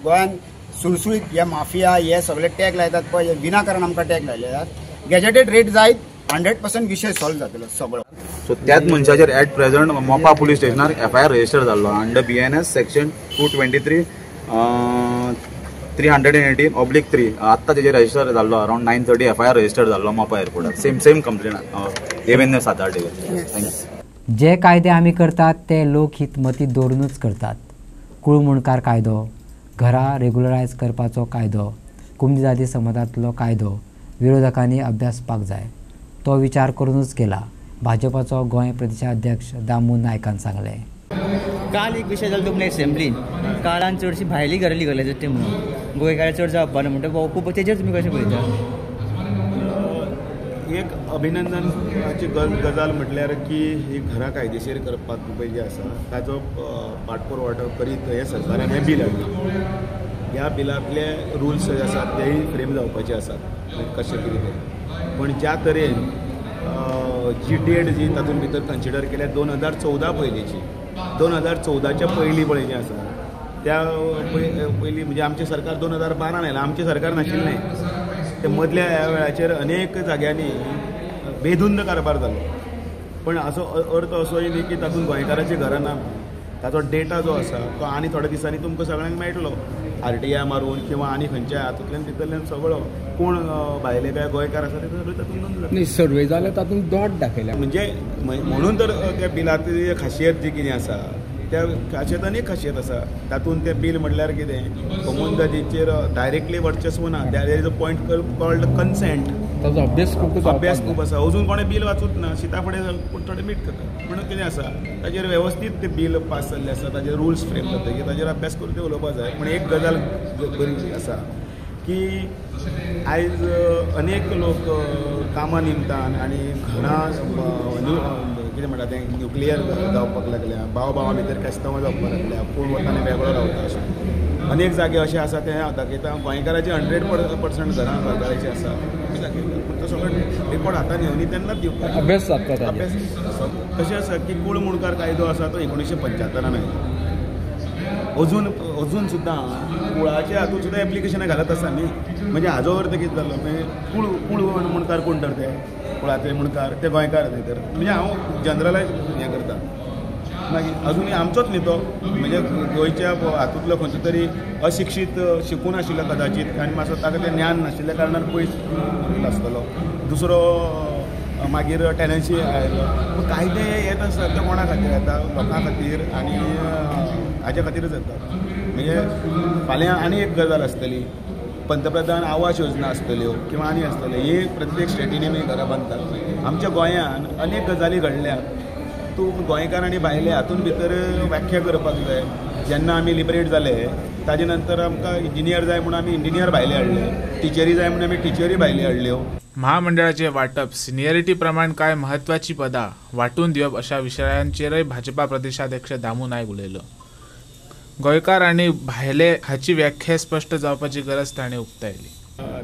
गोंयांत सुळसुळीत हे माफिया हे सगळे टॅग लायतात पळय, विनाकारण आमकां टॅग लायले जातात. गॅजेटेड रेट जायत 100% विशय सॉल्व जातलो सगळो. सो त्याच मनशाचेर एट प्रेझेंट मोपा पुलीस स्टेशनार FIR रजिस्टर जाल्लो अंडर BNS सेक्शन 223 318/3. आत्ता तेजेर रजिस्टर जाल्लो अराउंड 9:30 FIR रजिस्टर जाल्लो मोपा एअरपोर्टार. Same complaint Devendra Satardekar. Thank you. जे कायदे आमी करतात ते लोकहित मतींत दवरूनच करतात. कुळमुणकार कायदो, घरां रेग्युलरायज करपाचो कायदो, कुणबी जाती समाजांतलो कायदो विरोधकांनी अभ्यासपाक जाय. तो विचार करूनच केला, भाजपाचो गोंय प्रदेशाध्यक्ष दामू नायकान सांगलें. काल एक विशय जालो तूं एसेंब्लीन, काळान चडशी भायली घरां लिगलायज जाता म्हणून गोंयकार चड जावपा ना म्हणटा खूब. तेजेर तुमी कशें पळयता? एक अभिनंदनाची गजाल म्हटल्यार की ही घरां कायदेशीर करपाक पळय जे आसा ताचो पाठपुरावो करीत हे सरकारान हें बील हाडलां. ह्या बिलांतले रुल्स जे आसात तेय फ्रेम जावपाचे आसात कशें कितें तें. पण ज्या तरेन जी डेट जी तातूंत भितर कन्सिडर केल्या 2014 पयलींची, 2014च्या पयलीं पळय जें आसा त्या पयलीं म्हणजे आमचें सरकार 2012 आयलां. आमचें सरकार नाशिल्लें. ते मदल्या ह्या वेळाचेर अनेक जाग्यांनी बेधुंद कारबार जालो. पण असो अर्थ असोय न्ही की तातूंत गोंयकारांची घरां ना. ताचो डेटा जो आसा तो आनी थोड्या दिसांनी तुमकां सगळ्यांक मेळटलो. RTI मारून किंवा आनी खंयच्या हातूंतल्यान भितरल्यान सगळो कोण भायले काय गोंयकार आसा ते सगळे तातूंत नोंद जाता. सर्वे जाल्यार तातूंत डॉट दाखयल्या. म्हणजे म्हणून तर त्या बिलांतली खासियत जी कितें आसा त्या खासियतान एक खासियत आसा. तातूंत तें बील म्हटल्यार कितें, कॉमन जातीचेर डायरेक्टली वर्चस्व ना. There is a point called consent. ताचो अभ्यास खूब आसा. अजून कोणें बील वाचूंक ना. सिता फुडें पूण थोडे मीट करता. म्हणून कितें आसा ताचेर वेवस्थीत तें बील पास जाल्लें आसा. ताचेर रुल्स फ्रेम जातकीर ताचेर अभ्यास करून तें उलोवपाक जाय. पूण एक गजाल बरी आसा की आयज अनेक लोक कामा निमतान आनी घरां कितें म्हणटा तें न्युक्लियर जावपाक लागल्या. भावा भितर कास्तांवां जावपाक लागल्या. पूण वतानी वेगळो रावता अशें अनेक जागे अशे आसा ते दाखयता. गोंयकाराचे 100% घरां सरकाराची आसा अशें दाखयता. पूण तो सगळो रिपोर्ट हातान घेवन तेन्नाच दिवपाक अभ्यास जाता. अभ्यास कशें आसा की कुळमुणकार कायदो आसा तो 1975 आयला. अजून सुद्दां कुळाच्या हातूंत सुद्दां एप्लिकेशनां घालत आसा न्ही. म्हणजे हाजो अर्थ कितें जालो म्हणजे कुळ मुणकार कोण तर ते कुळांतले मुणकार ते गोंयकार न्ही. तर म्हणजे हांव जनरलायज हें करता. मागीर अजूनय आमचोच न्ही तो. म्हणजे गोंयच्या हातूंतलो खंयचो तरी अशिक्षीत शिकून आशिल्लो कदाचित आनी मातसो ताका तें ज्ञान नाशिल्ल्या कारणान पयस आसतलो. दुसरो मागीर टॅनन्सी आयलो. कायदे येत आसता ते कोणा खातीर येता? लोकां खातीर आनी हाच्या खातीरच येता. म्हणजे फाल्यां आनी एक गजाल आसतली, पंतप्रधान आवास योजना आसतल्यो किंवा आनी आसतल्यो. ही प्रत्येक स्टेटींनी आमी घरां बांदतात. आमच्या गोंयांत अनेक गजाली घडल्यात. तूं गोंयकार आनी भायले हातूंत भितर व्याख्या करपाक जाय. जेन्ना आमी लिबरेट जाले ताजे नंतर आमकां इंजिनियर जाय म्हणून आमी इंजिनियर भायले हाडले. टिचरी जाय म्हणून आमी टिचरी भायले हाडल्यो. महामंडळाचे वाटप, सिनियरिटी प्रमाण काय महत्वाची पदां वाटून दिवप अशा विशयांचेरय भाजपा प्रदेशाध्यक्ष दामू नायक उलयलो. गोंयकार आनी भायले हाची व्याख्या स्पश्ट जावपाची गरज ताणें उक्तायली.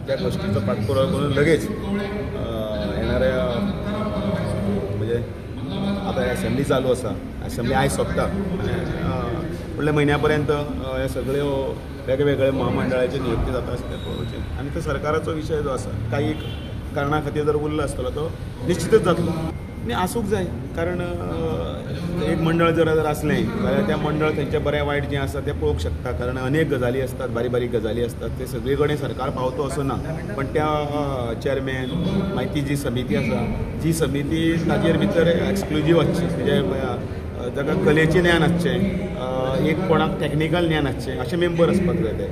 त्या गोष्टीचो पाठपुरावा करून लगेच येणाऱ्या म्हणजे आता असेंब्ली चालू आसा, असेंब्ली आयज सोंपता आनी फुडल्या म्हयन्या पर्यंत हे सगळ्यो वेगवेगळे महामंडळाची नियुक्ती जाता आसता पळोवचे आनी तो सरकाराचो विशय जो आसा काही कारणा खातीर जर उरलो आसतलो तो निश्चितच जातलो आनी आसूंक जाय. कारण एक मंडळ जर असलें जाल्यार त्या मंडळ तेंचें बरें वायट जें आसा तें पळोवंक शकता. कारण अनेक गजाली आसतात, बारीक बारीक गजाली आसतात, ते सगळे कडेन सरकार पावतो असो ना. पण त्या चेअरमॅन मागीर ती जी समिती आसा, जी समिती ताजेर भितर एक्सक्लुजीव आसची, म्हणजे ताका कलेचें ज्ञान आसचें, एक कोणाक टॅक्निकल ज्ञान आसचें, अशे मेंबर आसपाक जाय ते.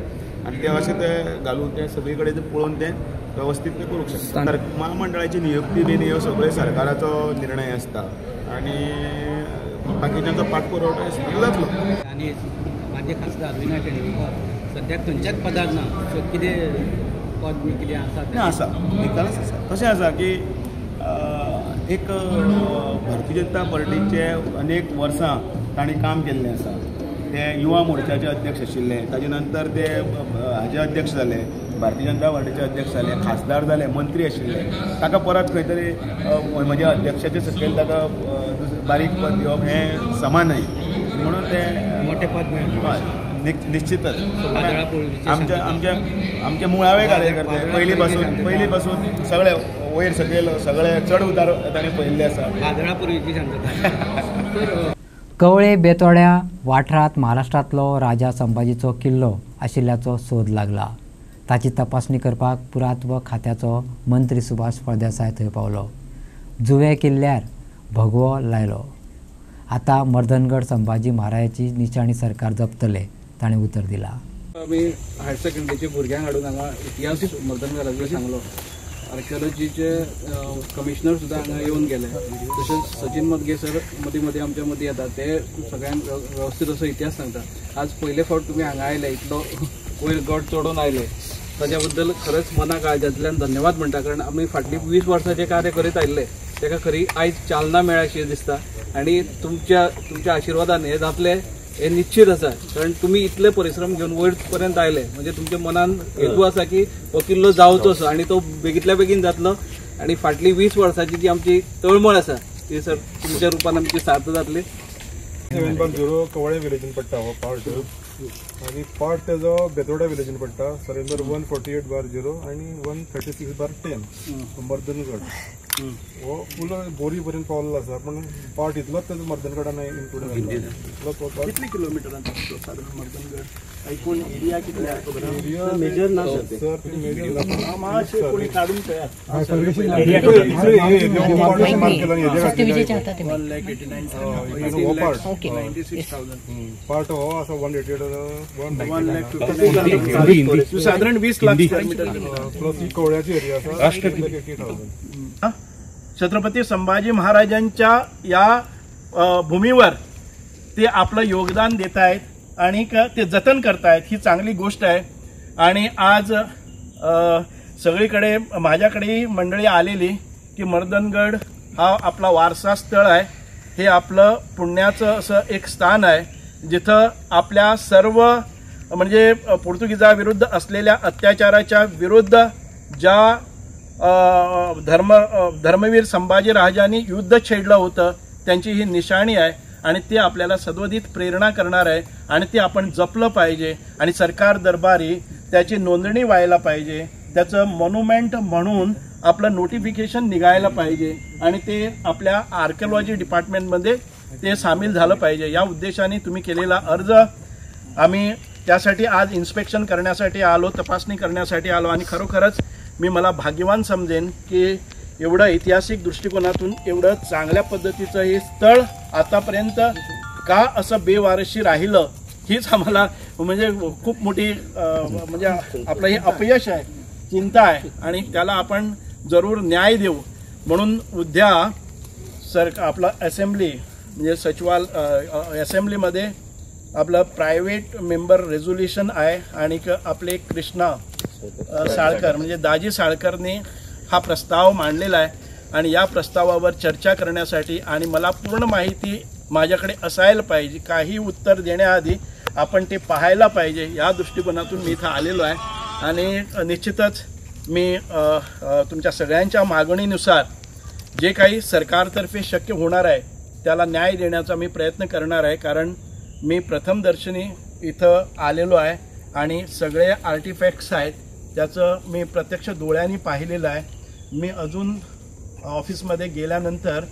आनी ते अशें ते घालून ते सगळे कडेन पळोवन ते व्यवस्थीत ते करूंक शकता. महामंडळाची नियुक्ती बीन ह्यो सगळ्यो सरकाराचो निर्णय आसता आनी बाकीच्यांचो पाठपुरावो जातलो. आनी माजी खासदार विनय पेडणेकर सद्याक खंयच्याच पदार ना, सो कितें पद बी कितें आसा? आसा, निकालच आसा. तशें आसा की एक भारतीय जनता पार्टीचे अनेक वर्सां तांणी काम केल्लें आसा. ते युवा मोर्चाचे अध्यक्ष आशिल्ले, ताजे नंतर ते हाजे अध्यक्ष जाले, भारतीय जनता पार्टीचे अध्यक्ष जाले, खासदार जाले, मंत्री आशिल्ले. ताका परत खंय तरी म्हणजे अध्यक्षाचे सकयल ताका बारीक पद दिवप हें समान न्हय, म्हणून ते मोठे पद निश्चितच आमचे मुळावे कार्यकर्ते पयली पासून सगळे वयर सकयल सगळे चढ उतार ताणें पळयल्ले आसा. वादळा पूर्वीची सांगता. कवळे बेतोड्या वाठारांत महाराष्ट्रांतलो राजा संभाजीचो किल्लो आशिल्ल्याचो सोद लागला. ताची तपासणी करपाक पुरात्व खात्याचो मंत्री सुभाष फळदेसाय थंय पावलो. जुवे किल्ल्यार भगवो लायलो. आतां मर्दनगड संभाजी महाराजाची निशाणी सरकार जपतले, ताणें उतर दिलां. आमी हायर सेकंडरीच्या भुरग्यांक हाडून हांगा इतिहास मर्दनगडाचो सांगलो. आर्किओलॉजीचे कमिशनर सुद्दां हांगा येवन गेले. तशेंच सचिन मदगे सर मदीं मदीं आमच्या मदीं येतात, ते सगळ्यांक वेवस्थीत असो इतिहास सांगतात. आज पयले फावट तुमी हांगा आयले, इतलो वयर गड चडून आयले, ताज्या बद्दल खरेंच मना काळजांतल्यान धन्यवाद म्हणटा. कारण आमी फाटलीं 20 वर्सां कार्य करीत आयिल्ले, ताका खरी आयज चालना मेळ्ळ्या अशें दिसता. आनी तुमच्या आशिर्वादान हें जातलें हे निश्चित आसा. कारण तुमी इतले परिश्रम घेवन वयर पर्यंत आयले, म्हणजे तुमच्या मनान हेतू आसा की हो किल्लो जावचोसो आनी तो बेगींतल्या बेगीन जातलो. आनी फाटली 20 वर्सांची जी आमची तळमळ आसा ती सर तुमच्या रुपान आमची सार्थ जातली. 7/0 कवळे विलेजीन पडटा हो पार्ट, आनी पार्ट तेजो बेतोडा विलेजीन पडटा. सरेंडर 148/0 आनी 136/10 मर्दनगड. हो फुल बोरी पर्यंत पावलेलो आसा, पण पार्ट इतलोच तेजो मर्दनगडान इन्क्लूड जालो. कितले किलोमिटरांचो सादारण मर्दनगड? एकूण एरिया कितले आसा? मेजर ना सर, मातशें कोणी काडून तयार. पार्ट हो आसा 188 साधारण 20 लाख प्लस कवळ्याची एरिया आसा 80,000. छत्रपती संभाजी महाराजांच्या या भूमीवर ते आपलं योगदान देत आहेत आणि ते जतन करतायत, ही चांगली गोष्ट आहे. आणि आज सगळीकडे माझ्याकडे मंडळी आलेली की मर्दनगड हा आपला वारसा स्थळ आहे. हे आपलं पुण्याचं असं एक स्थान आहे जिथं आपल्या सर्व म्हणजे पोर्तुगीजाविरुद्ध असलेल्या अत्याचाराच्या विरुद्ध ज्या धर्मवीर संभाजी राजांनी युद्ध छेडलं होतं त्यांची ही निशाणी आहे. आणि ते आपल्याला सद्वदित प्रेरणा करणार आहे आणि ते आपण जपलं पाहिजे. आणि सरकार दरबारी त्याची नोंदणी व्हायला पाहिजे, त्याचं मॉन्युमेंट म्हणून आपलं नोटिफिकेशन निघायला पाहिजे आणि ते आपल्या आर्किओलॉजी डिपार्टमेंटमध्ये ते सामील झालं पाहिजे. या उद्देशाने तुम्ही केलेला अर्ज आम्ही त्यासाठी आज इन्स्पेक्शन करण्यासाठी आलो, तपासणी करण्यासाठी आलो. आणि खरोखरच मी मला भाग्यवान समजेन की एवढं ऐतिहासिक दृष्टिकोनातून एवढं चांगल्या पद्धतीचं हे स्थळ आतापर्यंत का असं बेवारशी राहिलं हीच आम्हाला म्हणजे खूप मोठी म्हणजे आपलं हे अपयश आहे, चिंता आहे आणि त्याला आपण जरूर न्याय देऊ. म्हणून उद्या आपलं असेंब्ली म्हणजे असेंब्लीमध्ये आपलं प्रायव्हेट मेंबर रेझोल्युशन आहे आणि आपले कृष्णा साळकर म्हणजे दाजी साळकरने हा प्रस्ताव मांडलेला आहे. आणि या प्रस्तावावर चर्चा करण्यासाठी आणि मला पूर्ण माहिती माझ्याकडे असायला पाहिजे. काही उत्तर देण्याआधी आपण ते पाहायला पाहिजे या दृष्टिकोनातून मी इथं आलेलो आहे. आणि निश्चितच मी तुमच्या सगळ्यांच्या मागणीनुसार जे काही सरकारतर्फे शक्य होणार आहे त्याला न्याय देण्याचा मी प्रयत्न करणार आहे. कारण मी प्रथमदर्शनी इथं आलेलो आहे आणि सगळे आर्टिफॅक्ट्स आहेत त्याचं मी प्रत्यक्ष डोळ्यांनी पाहिलेलं आहे. मी अजून ऑफिसमध्ये गेल्यानंतर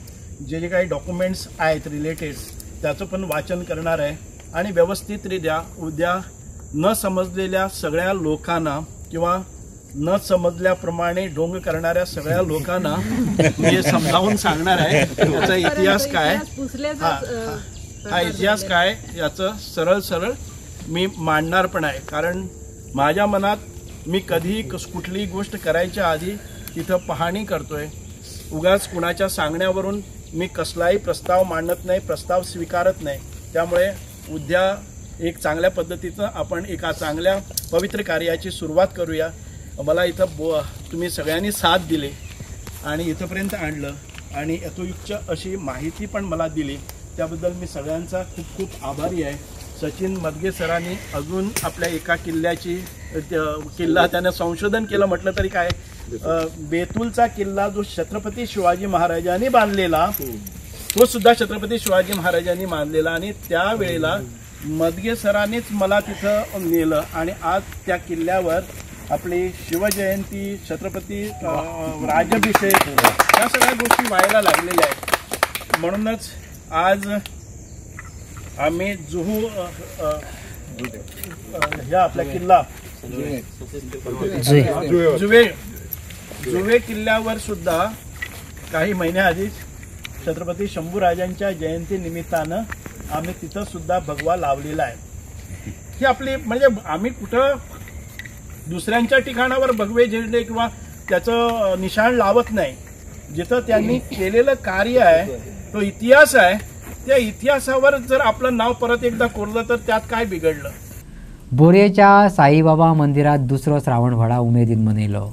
जे जे काही डॉक्युमेंट्स आहेत रिलेटेड त्याचं पण वाचन करणार आहे आणि व्यवस्थितरित्या उद्या न समजलेल्या सगळ्या लोकांना किंवा न समजल्याप्रमाणे ढोंग करणाऱ्या सगळ्या लोकांना मी समजावून सांगणार आहे त्याचा इतिहास काय, हा इतिहास काय याचं सरळ सरळ मी मांडणार पण आहे. कारण माझ्या मनात मी कधीही कुठलीही गोष्ट करायच्या आधी तिथं पाहणी करतोय. उगाच कुणाच्या सांगण्यावरून मी कसलाही प्रस्ताव मांडत नाही, प्रस्ताव स्वीकारत नाही. त्यामुळे उद्या एक चांगल्या पद्धतीचं आपण एका चांगल्या पवित्र कार्याची सुरुवात करूया. मला इथं तुम्ही सगळ्यांनी साथ दिली आणि इथंपर्यंत आणलं आणि यथोयुक्त अशी माहिती पण मला दिली त्याबद्दल मी सगळ्यांचा खूप खूप आभारी आहे. सचिन मदगे सरांनी अजून आपल्या एका किल्ला त्यानं संशोधन केलं म्हटलं तरी काय, बेतूलचा किल्ला जो छत्रपती शिवाजी महाराजांनी बांधलेला तो सुद्धा छत्रपती शिवाजी महाराजांनी बांधलेला आणि त्यावेळेला मदगे सरांनीच मला तिथं नेलं आणि आज त्या किल्ल्यावर आपली शिवजयंती, छत्रपती राज्याभिषेक या सगळ्या गोष्टी व्हायला लागलेल्या आहेत. म्हणूनच आज आम्ही ह्या आपल्या किल्ला जुवे किल्ल्यावर सुद्धा काही महिन्याआधीच छत्रपती शंभूराजांच्या जयंती निमित्तानं आम्ही तिथं सुद्धा भगवा लावलेला आहे. ही आपली म्हणजे आम्ही कुठं दुसऱ्यांच्या ठिकाणावर भगवे झेंडे किंवा त्याचं निशाण लावत नाही. जिथं त्यांनी केलेलं कार्य आहे तो इतिहास आहे त्या इतिहासावर जर आपलं नाव परत एकदा कोरलं तर त्यात काय बिघडलं. बोरयेच्या साईबाबा मंदिरात दुसरो श्रावणवाडा उमेदीन मनयलो.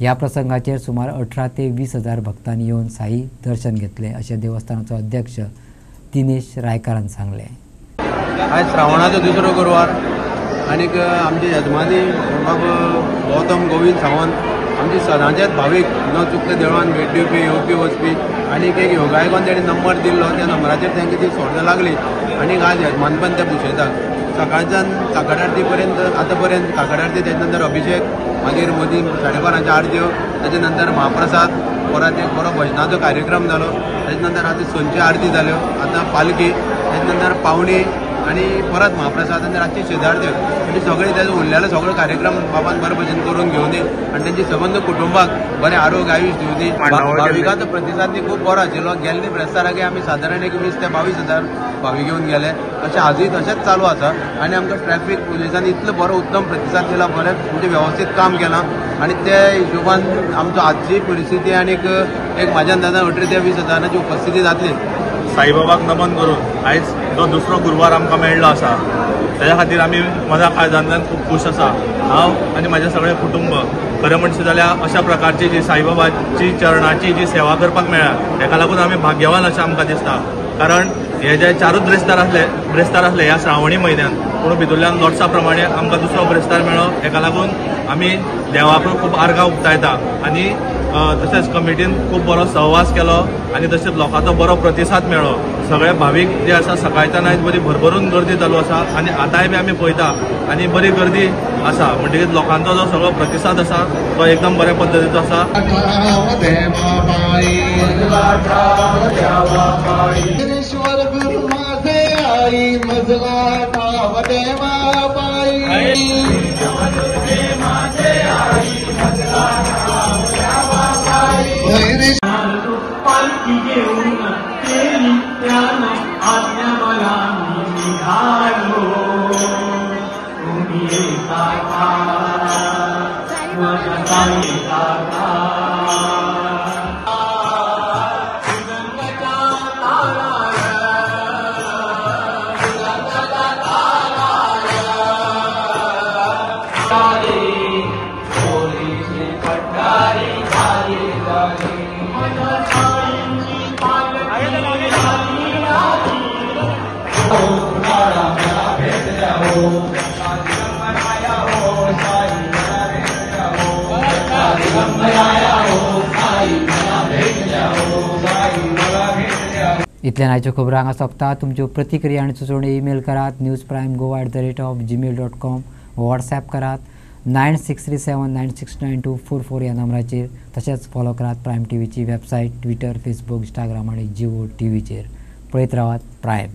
ह्या प्रसंगाचेर सुमार 18 ते 20,000 भक्तांनी येवन साई दर्शन घेतले असे देवस्थानाचो अध्यक्ष दिनेश रायकारान सांगले. आज श्रावणाचो दुसरो गुरुवार आनीक आमचे यजमानी बाबा गौतम गोविंद सावंत आमचे सदांचेच भावीक न चुकते देवळान भेट दिवपी येवपी वचपी आनीक एक योगायकान तेणी नंबर दिल्लो त्या नंबराचेर तांकां ती सोडत लागली आनीक आज यजमानपण ते पुशयतात. सकाळच्यान काकड आरती पर्यंत आतां पर्यंत काकड आरती त्याच्या नंतर अभिषेक मागीर मदीं 12:30 आरत्यो त्याच्या नंतर महाप्रसाद परत एक बरो भजनाचो कार्यक्रम जालो. त्याच्या नंतर आतां संची आरती जाल्यो आतां पालखी त्याच्या नंतर पावणी आणि परत महाप्रसाद आणि रातची शेजारत्यो म्हणजे सगळे त्याचे उरलेले सगळे कार्यक्रम बाबान बरें भजन करून घेवन दी आणि त्यांची संबंध कुटुंबाक बरें आरोग्य आयुष दिवं दी. भाविकांचो प्रतिसाद खूप बरो आशिल्लो. गेल्ले ब्रेस्ताराक आमी सादारण एक 20,000 ते 22,000 भाविक येवन गेले. अशें आजूय तशेंच चालू आसा आनी आमकां ट्रॅफिक पुलिसांनी इतलो बरो उत्तम प्रतिसाद दिला, बरें म्हणजे वेवस्थीत काम केलां आणि त्या हिशोबान आमचो आजची परिस्थिती आनीक एक म्हाज्या अंदाजान 18 ते 20,000 उपस्थिती जातली. साईबाबाक नमन करून आयज जो दुसरो गुरुवार आमकां मेळ्ळो आसा त्याच्या खातीर आमी मना काळजांतल्यान खूब खूश आसा. हांव आनी म्हाजें सगळें कुटुंब खरें म्हणचें जाल्यार अशा प्रकारची जी साईबाबाची चरणाची जी सेवा करपाक मेळ्ळ्या हेका लागून आमी भाग्यवान अशें आमकां दिसता. कारण हे जे 4 ब्रेस्तार आसले ह्या श्रावणी म्हयन्यान पूण भितरल्यान लॉट्सा प्रमाणे आमकां दुसरो ब्रेस्तार मेळ्ळो. हेका लागून आमी देवाक खूब आर्गां उक्तायता आनी तशेंच कमिटीन खूब बरो सहवास केलो आनी तशेंच लोकांचो बरो प्रतिसाद मेळ्ळो. सगळे भावीक जे आसा सकाळच्यान आयज बरी भरभरून गर्दी चालू आसा आनी आतांय बी आमी पळयता आनी बरी गर्दी आसा. म्हणटकीर लोकांचो जो सगळो प्रतिसाद आसा तो एकदम बऱ्या पद्दतीचो आसा. इतल्यान आयच्यो खबरो हांगा सोंपतात. तुमच्यो प्रतिक्रिया आनी सुचोवण्यो ईमेल करात newsprimegoa@gmail.com, व्हॉट्सॲप करात 9637969244 ह्या नंबराचेर. तशेंच फॉलो करात प्रायम टीव्हीची वेबसायट, ट्विटर, फेसबूक, इंस्टाग्राम आनी जिओ टीव्हीचेर. पळयत रावात प्रायम.